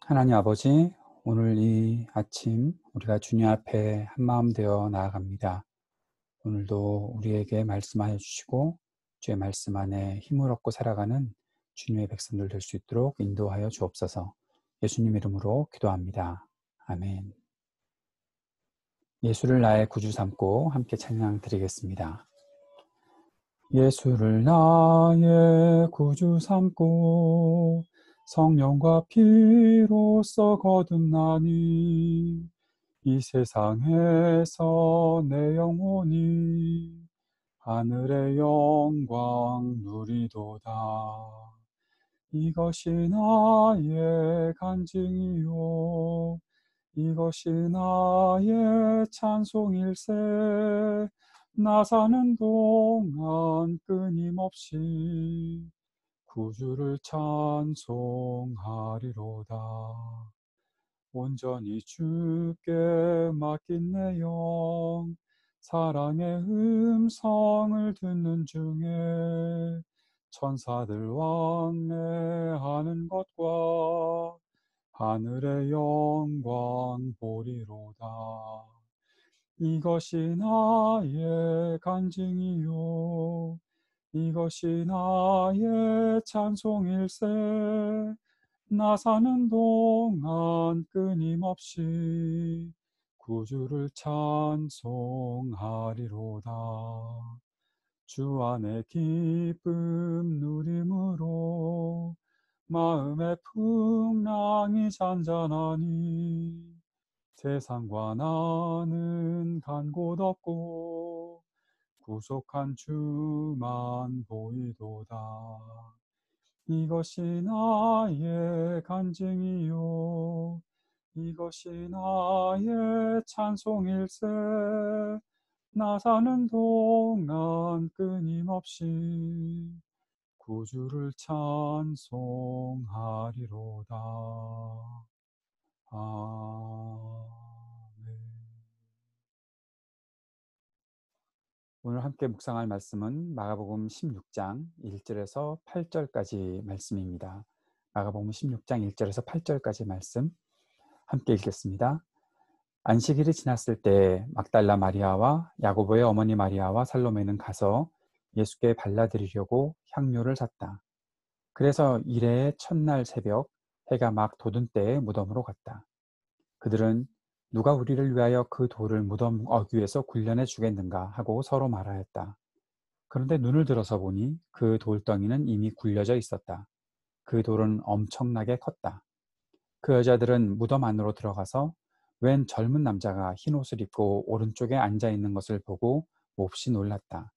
하나님 아버지, 오늘 이 아침 우리가 주님 앞에 한마음 되어 나아갑니다. 오늘도 우리에게 말씀하여 주시고 주의 말씀 안에 힘을 얻고 살아가는 주님의 백성들 될 수 있도록 인도하여 주옵소서. 예수님 이름으로 기도합니다. 아멘. 예수를 나의 구주 삼고 함께 찬양 드리겠습니다. 예수를 나의 구주 삼고 성령과 피로써 거듭나니 이 세상에서 내 영혼이 하늘의 영광 누리도다. 이것이 나의 간증이요 이것이 나의 찬송일세. 나 사는 동안 끊임없이 구주를 찬송하리로다. 온전히 주께 맡긴 내 영, 사랑의 음성을 듣는 중에 천사들 왕래하는 것과 하늘의 영광 보리로다. 이것이 나의 간증이요 이것이 나의 찬송일세. 나 사는 동안 끊임없이 구주를 찬송하리로다. 주 안에 기쁨 누림으로 마음의 풍랑이 잔잔하니 세상과 나는 간 곳 없고 구속한 주만 보이도다. 이것이 나의 간증이요 이것이 나의 찬송일세. 나 사는 동안 끊임없이 구주를 찬송하리로다. 아멘. 오늘 함께 묵상할 말씀은 마가복음 16장 1절에서 8절까지 말씀입니다. 마가복음 16장 1절에서 8절까지 말씀 함께 읽겠습니다. 안식일이 지났을 때 막달라 마리아와 야고보의 어머니 마리아와 살로메는 가서 예수께 발라드리려고 향료를 샀다. 그래서 일해의 첫날 새벽 해가 막 돋은 때에 무덤으로 갔다. 그들은 누가 우리를 위하여 그 돌을 무덤 어귀에서 굴려내 주겠는가 하고 서로 말하였다. 그런데 눈을 들어서 보니 그 돌덩이는 이미 굴려져 있었다. 그 돌은 엄청나게 컸다. 그 여자들은 무덤 안으로 들어가서 웬 젊은 남자가 흰 옷을 입고 오른쪽에 앉아 있는 것을 보고 몹시 놀랐다.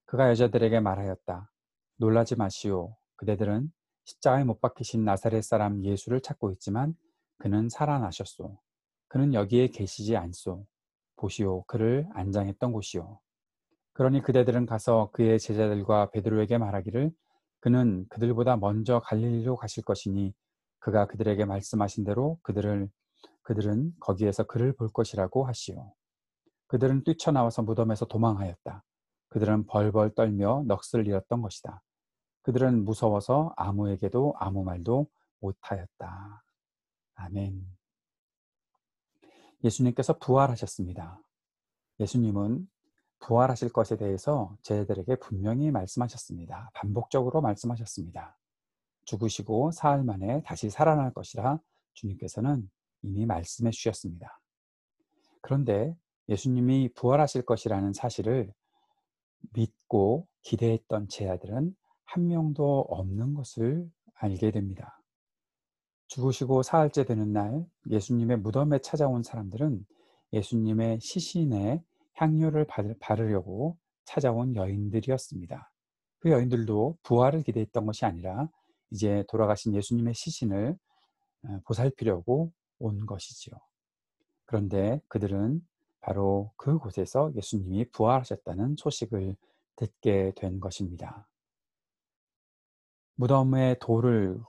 그가 여자들에게 말하였다. 놀라지 마시오. 그대들은 십자가에 못 박히신 나사렛 사람 예수를 찾고 있지만 그는 살아나셨소. 그는 여기에 계시지 않소. 보시오. 그를 안장했던 곳이오. 그러니 그대들은 가서 그의 제자들과 베드로에게 말하기를 그는 그들보다 먼저 갈릴리로 가실 것이니 그가 그들에게 말씀하신 대로 그들은 거기에서 그를 볼 것이라고 하시오. 그들은 뛰쳐나와서 무덤에서 도망하였다. 그들은 벌벌 떨며 넋을 잃었던 것이다. 그들은 무서워서 아무에게도 아무 말도 못하였다. 아멘. 예수님께서 부활하셨습니다. 예수님은 부활하실 것에 대해서 제자들에게 분명히 말씀하셨습니다. 반복적으로 말씀하셨습니다. 죽으시고 사흘 만에 다시 살아날 것이라 주님께서는 이미 말씀해 주셨습니다. 그런데 예수님이 부활하실 것이라는 사실을 믿고 기대했던 제자들은 한 명도 없는 것을 알게 됩니다. 죽으시고 사흘째 되는 날 예수님의 무덤에 찾아온 사람들은 예수님의 시신에 향료를 바르려고 찾아온 여인들이었습니다. 그 여인들도 부활을 기대했던 것이 아니라 이제 돌아가신 예수님의 시신을 보살피려고 온 것이지요. 그런데 그들은 바로 그곳에서 예수님이 부활하셨다는 소식을 듣게 된 것입니다. 무덤에 돌을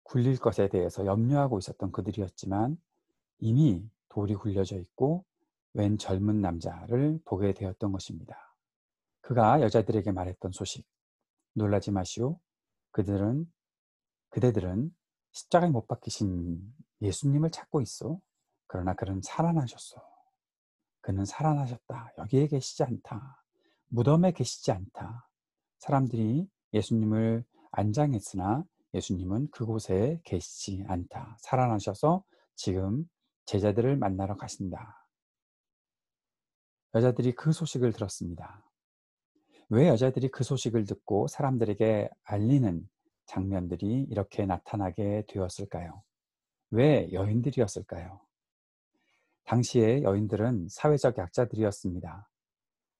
굴릴 것에 대해서 염려하고 있었던 그들이었지만 이미 돌이 굴려져 있고 웬 젊은 남자를 보게 되었던 것입니다. 그가 여자들에게 말했던 소식, 놀라지 마시오. 그대들은 십자가에 못 박히신 예수님을 찾고 있어. 그러나 그는 살아나셨어. 그는 살아나셨다. 여기에 계시지 않다. 무덤에 계시지 않다. 사람들이 예수님을 안장했으나 예수님은 그곳에 계시지 않다. 살아나셔서 지금 제자들을 만나러 가신다. 여자들이 그 소식을 들었습니다. 왜 여자들이 그 소식을 듣고 사람들에게 알리는 장면들이 이렇게 나타나게 되었을까요? 왜 여인들이었을까요? 당시의 여인들은 사회적 약자들이었습니다.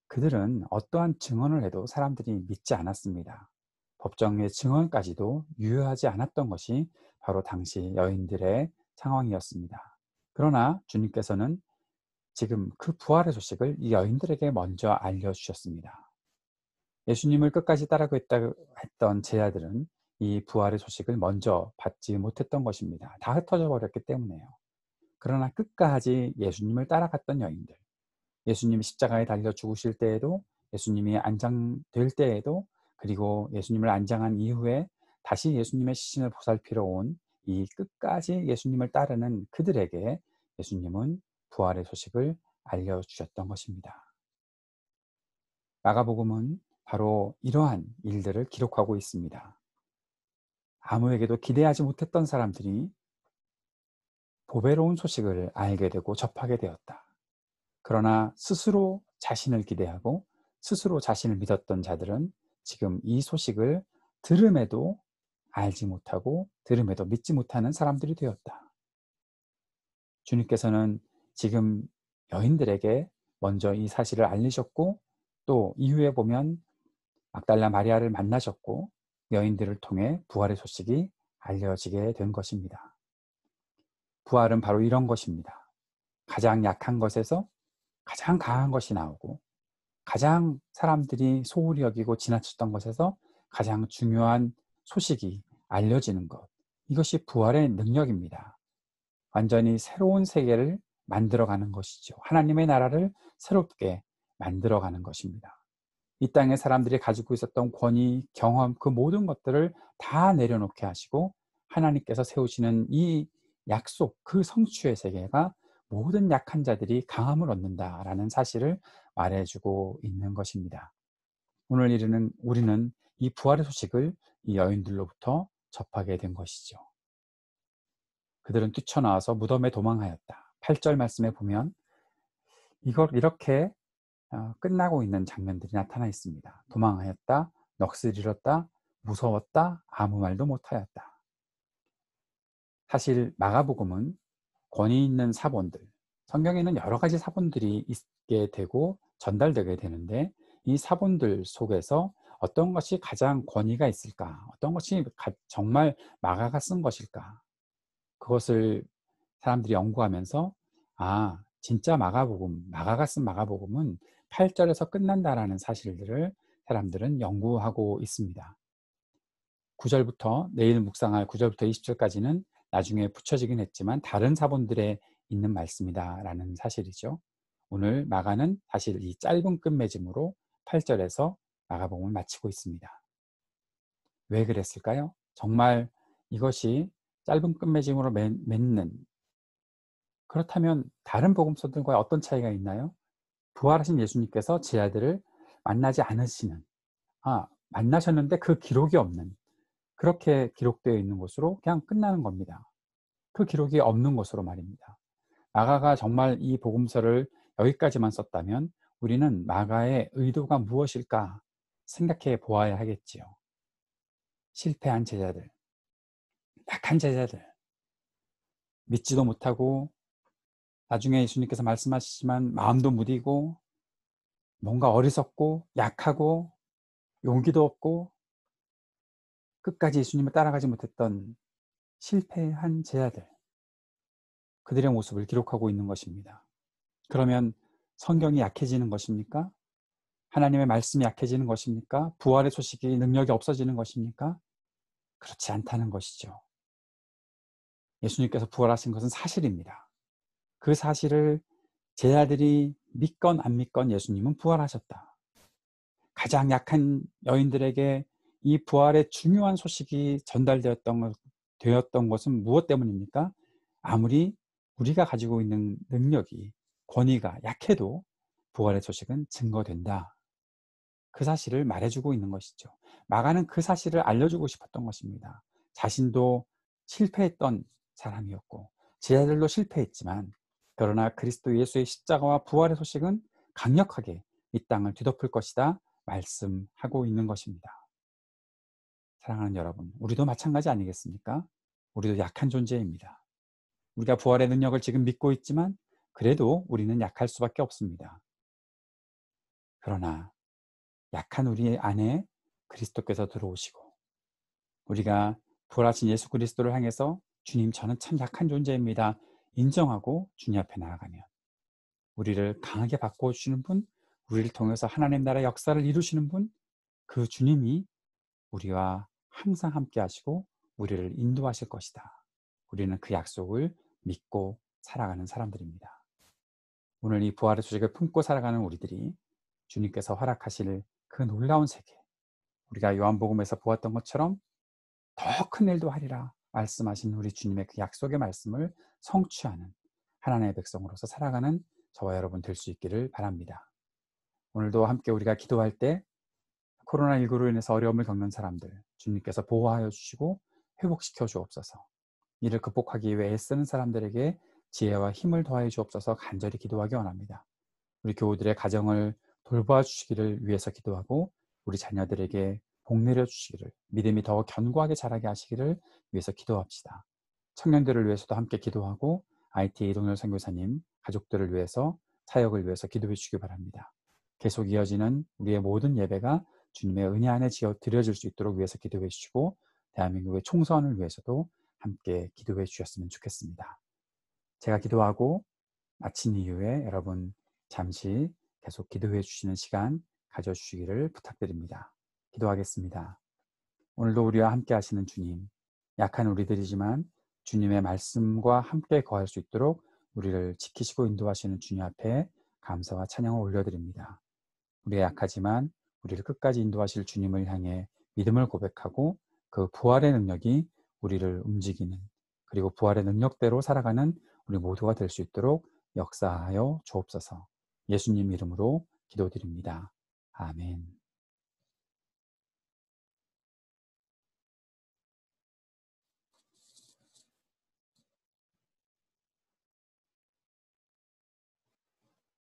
그들은 어떠한 증언을 해도 사람들이 믿지 않았습니다. 법정의 증언까지도 유효하지 않았던 것이 바로 당시 여인들의 상황이었습니다. 그러나 주님께서는 지금 그 부활의 소식을 이 여인들에게 먼저 알려주셨습니다. 예수님을 끝까지 따라가겠다고 했던 제자들은 이 부활의 소식을 먼저 받지 못했던 것입니다. 다 흩어져 버렸기 때문에요. 그러나 끝까지 예수님을 따라갔던 여인들, 예수님이 십자가에 달려 죽으실 때에도, 예수님이 안장될 때에도, 그리고 예수님을 안장한 이후에 다시 예수님의 시신을 보살피러 온 이 끝까지 예수님을 따르는 그들에게 예수님은 부활의 소식을 알려주셨던 것입니다. 마가복음은 바로 이러한 일들을 기록하고 있습니다. 아무에게도 기대하지 못했던 사람들이 보배로운 소식을 알게 되고 접하게 되었다. 그러나 스스로 자신을 기대하고 스스로 자신을 믿었던 자들은 지금 이 소식을 들음에도 알지 못하고 들음에도 믿지 못하는 사람들이 되었다. 주님께서는 지금 여인들에게 먼저 이 사실을 알리셨고, 또 이후에 보면 막달라 마리아를 만나셨고, 여인들을 통해 부활의 소식이 알려지게 된 것입니다. 부활은 바로 이런 것입니다. 가장 약한 것에서 가장 강한 것이 나오고, 가장 사람들이 소홀히 여기고 지나쳤던 것에서 가장 중요한 소식이 알려지는 것. 이것이 부활의 능력입니다. 완전히 새로운 세계를 만들어가는 것이죠. 하나님의 나라를 새롭게 만들어가는 것입니다. 이 땅의 사람들이 가지고 있었던 권위, 경험, 그 모든 것들을 다 내려놓게 하시고 하나님께서 세우시는 이 약속, 그 성취의 세계가 모든 약한 자들이 강함을 얻는다라는 사실을 말해주고 있는 것입니다. 오늘 우리는 이 부활의 소식을 이 여인들로부터 접하게 된 것이죠. 그들은 뛰쳐나와서 무덤에 도망하였다. 8절 말씀에 보면 이걸 이렇게 끝나고 있는 장면들이 나타나 있습니다. 도망하였다, 넋을 잃었다, 무서웠다, 아무 말도 못하였다. 사실 마가복음은 권위 있는 사본들, 성경에는 여러 가지 사본들이 있게 되고 전달되게 되는데 이 사본들 속에서 어떤 것이 가장 권위가 있을까? 어떤 것이 정말 마가가 쓴 것일까? 그것을 사람들이 연구하면서 진짜 마가가 쓴 마가복음은 8절에서 끝난다라는 사실들을 사람들은 연구하고 있습니다. 9절부터 내일 묵상할 9절부터 20절까지는 나중에 붙여지긴 했지만 다른 사본들에 있는 말씀이다라는 사실이죠. 오늘 마가는 사실 이 짧은 끝맺음으로 8절에서 마가복음을 마치고 있습니다. 왜 그랬을까요? 정말 이것이 짧은 끝맺음으로 맺는, 그렇다면 다른 복음서들과 어떤 차이가 있나요? 부활하신 예수님께서 제 아들을 만나지 않으시는, 만나셨는데 그 기록이 없는, 그렇게 기록되어 있는 것으로 그냥 끝나는 겁니다. 그 기록이 없는 것으로 말입니다. 마가가 정말 이 복음서를 여기까지만 썼다면 우리는 마가의 의도가 무엇일까 생각해 보아야 하겠지요. 실패한 제자들, 약한 제자들, 믿지도 못하고 나중에 예수님께서 말씀하시지만 마음도 무디고 뭔가 어리석고 약하고 용기도 없고 끝까지 예수님을 따라가지 못했던 실패한 제자들, 그들의 모습을 기록하고 있는 것입니다. 그러면 성경이 약해지는 것입니까? 하나님의 말씀이 약해지는 것입니까? 부활의 소식이 능력이 없어지는 것입니까? 그렇지 않다는 것이죠. 예수님께서 부활하신 것은 사실입니다. 그 사실을 제자들이 믿건 안 믿건 예수님은 부활하셨다. 가장 약한 여인들에게 이 부활의 중요한 소식이 전달되었던 것은 무엇 때문입니까? 아무리 우리가 가지고 있는 능력이, 권위가 약해도 부활의 소식은 증거된다. 그 사실을 말해주고 있는 것이죠. 마가는 그 사실을 알려주고 싶었던 것입니다. 자신도 실패했던 사람이었고 제자들도 실패했지만, 그러나 그리스도 예수의 십자가와 부활의 소식은 강력하게 이 땅을 뒤덮을 것이다 말씀하고 있는 것입니다. 사랑하는 여러분, 우리도 마찬가지 아니겠습니까? 우리도 약한 존재입니다. 우리가 부활의 능력을 지금 믿고 있지만 그래도 우리는 약할 수밖에 없습니다. 그러나 약한 우리 안에 그리스도께서 들어오시고, 우리가 부활하신 예수 그리스도를 향해서 주님, 저는 참 약한 존재입니다 인정하고 주님 앞에 나아가면 우리를 강하게 바꿔주시는 분, 우리를 통해서 하나님 나라의 역사를 이루시는 분, 그 주님이 우리와 항상 함께 하시고 우리를 인도하실 것이다. 우리는 그 약속을 믿고 살아가는 사람들입니다. 오늘 이 부활의 소식을 품고 살아가는 우리들이 주님께서 허락하실 그 놀라운 세계, 우리가 요한복음에서 보았던 것처럼 더 큰 일도 하리라 말씀하신 우리 주님의 그 약속의 말씀을 성취하는 하나님의 백성으로서 살아가는 저와 여러분 될 수 있기를 바랍니다. 오늘도 함께 우리가 기도할 때 코로나19로 인해서 어려움을 겪는 사람들 주님께서 보호하여 주시고 회복시켜 주옵소서. 이를 극복하기 위해 애쓰는 사람들에게 지혜와 힘을 더하여 주옵소서 간절히 기도하기 원합니다. 우리 교우들의 가정을 돌보아 주시기를 위해서 기도하고, 우리 자녀들에게 복 내려 주시기를, 믿음이 더 견고하게 자라게 하시기를 위해서 기도합시다. 청년들을 위해서도 함께 기도하고, IT 이동열 선교사님 가족들을 위해서, 사역을 위해서 기도해 주시기 바랍니다. 계속 이어지는 우리의 모든 예배가 주님의 은혜 안에 드려질 수 있도록 위해서 기도해 주시고, 대한민국의 총선을 위해서도 함께 기도해 주셨으면 좋겠습니다. 제가 기도하고 마친 이후에 여러분 잠시 계속 기도해 주시는 시간 가져주시기를 부탁드립니다. 기도하겠습니다. 오늘도 우리와 함께 하시는 주님, 약한 우리들이지만 주님의 말씀과 함께 거할 수 있도록 우리를 지키시고 인도하시는 주님 앞에 감사와 찬양을 올려드립니다. 우리가 약하지만 우리를 끝까지 인도하실 주님을 향해 믿음을 고백하고, 그 부활의 능력이 우리를 움직이는, 그리고 부활의 능력대로 살아가는 우리 모두가 될 수 있도록 역사하여 주옵소서. 예수님 이름으로 기도드립니다. 아멘.